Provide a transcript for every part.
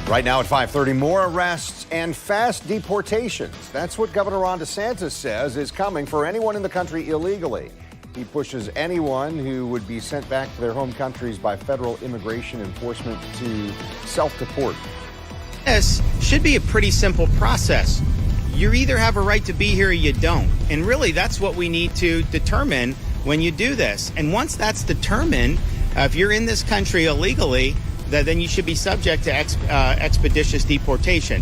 Right now at 5:30, more arrests and fast deportations. That's what Governor Ron DeSantis says is coming for anyone in the country illegally. He pushes anyone who would be sent back to their home countries by federal immigration enforcement to self-deport. This should be a pretty simple process. You either have a right to be here or you don't. And really, that's what we need to determine when you do this. And once that's determined, if you're in this country illegally, then you should be subject to expeditious deportation.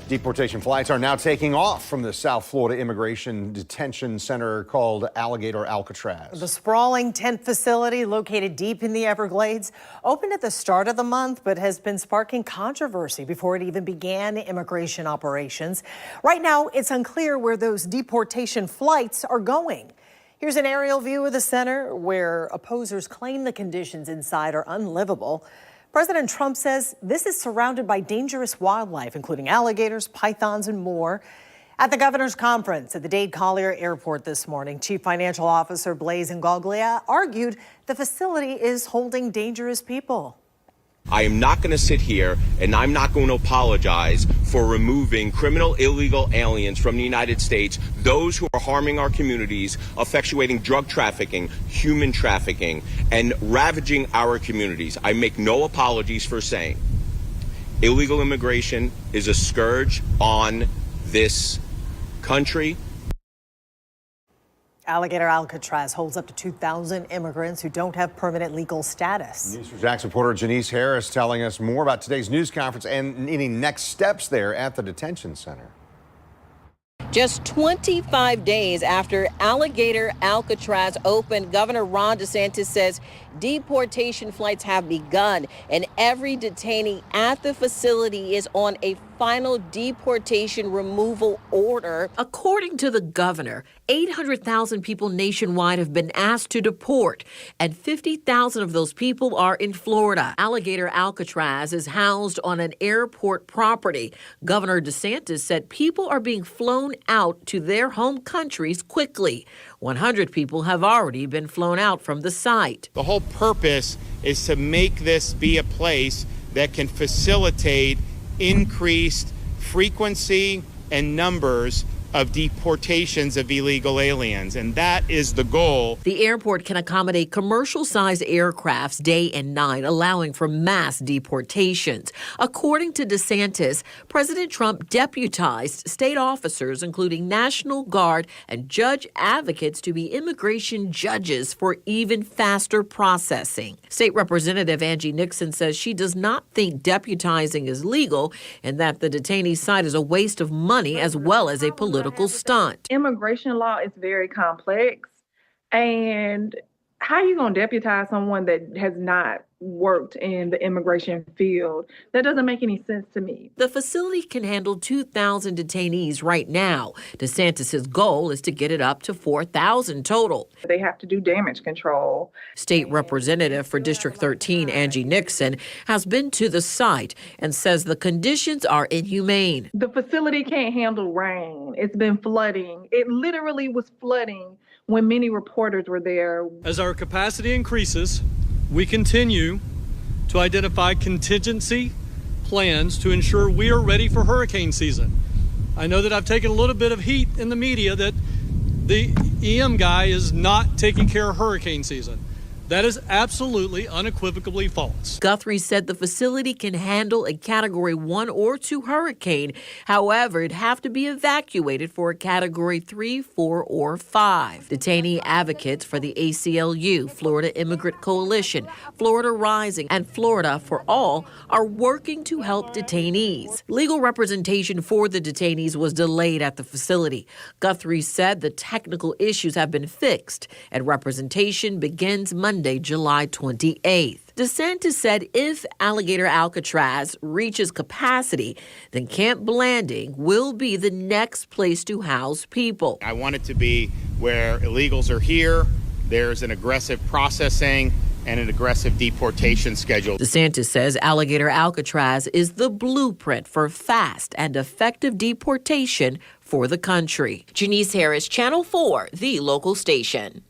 Deportation flights are now taking off from the South Florida Immigration Detention Center called Alligator Alcatraz. The sprawling tent facility located deep in the Everglades opened at the start of the month, but has been sparking controversy before it even began immigration operations. Right now, it's unclear where those deportation flights are going. Here's an aerial view of the center where opposers claim the conditions inside are unlivable. President Trump says this is surrounded by dangerous wildlife, including alligators, pythons, and more. At the governor's conference at the Dade Collier Airport this morning, Chief Financial Officer Blaise Ingoglia argued the facility is holding dangerous people. I am not going to sit here and I'm not going to apologize for removing criminal illegal aliens from the United States, those who are harming our communities, effectuating drug trafficking, human trafficking, and ravaging our communities. I make no apologies for saying illegal immigration is a scourge on this country. Alligator Alcatraz holds up to 2,000 immigrants who don't have permanent legal status. News4JAX reporter Janice Harris telling us more about today's news conference and any next steps there at the detention center. Just 25 days after Alligator Alcatraz opened, Governor Ron DeSantis says deportation flights have begun, and every detainee at the facility is on a final deportation removal order. According to the governor, 800,000 people nationwide have been asked to deport, and 50,000 of those people are in Florida. Alligator Alcatraz is housed on an airport property. Governor DeSantis said people are being flown out to their home countries quickly. 100 people have already been flown out from the site. The whole purpose is to make this be a place that can facilitate increased frequency and numbers of deportations of illegal aliens, and that is the goal. The airport can accommodate commercial-sized aircrafts day and night, allowing for mass deportations. According to DeSantis, President Trump deputized state officers, including National Guard and judge advocates, to be immigration judges for even faster processing. State Representative Angie Nixon says she does not think deputizing is legal and that the detainee site is a waste of money as well as a political stunt. Immigration law is very complex, and how are you going to deputize someone that has not worked in the immigration field? That doesn't make any sense to me. The facility can handle 2,000 detainees right now. DeSantis' goal is to get it up to 4,000 total. They have to do damage control. State Representative for District 13, Angie Nixon, has been to the site and says the conditions are inhumane. The facility can't handle rain. It's been flooding. It literally was flooding when many reporters were there. As our capacity increases, we continue to identify contingency plans to ensure we are ready for hurricane season. I know that I've taken a little bit of heat in the media that the EM guy is not taking care of hurricane season. That is absolutely unequivocally false. Guthrie said the facility can handle a Category 1 or 2 hurricane. However, it'd have to be evacuated for a Category 3, 4, or 5. Detainee advocates for the ACLU, Florida Immigrant Coalition, Florida Rising, and Florida for All are working to help detainees. Legal representation for the detainees was delayed at the facility. Guthrie said the technical issues have been fixed, and representation begins Monday, July 28th. DeSantis said if Alligator Alcatraz reaches capacity, then Camp Blanding will be the next place to house people. I want it to be where illegals are here, there's an aggressive processing and an aggressive deportation schedule. DeSantis says Alligator Alcatraz is the blueprint for fast and effective deportation for the country. Janice Harris, Channel 4, the local station.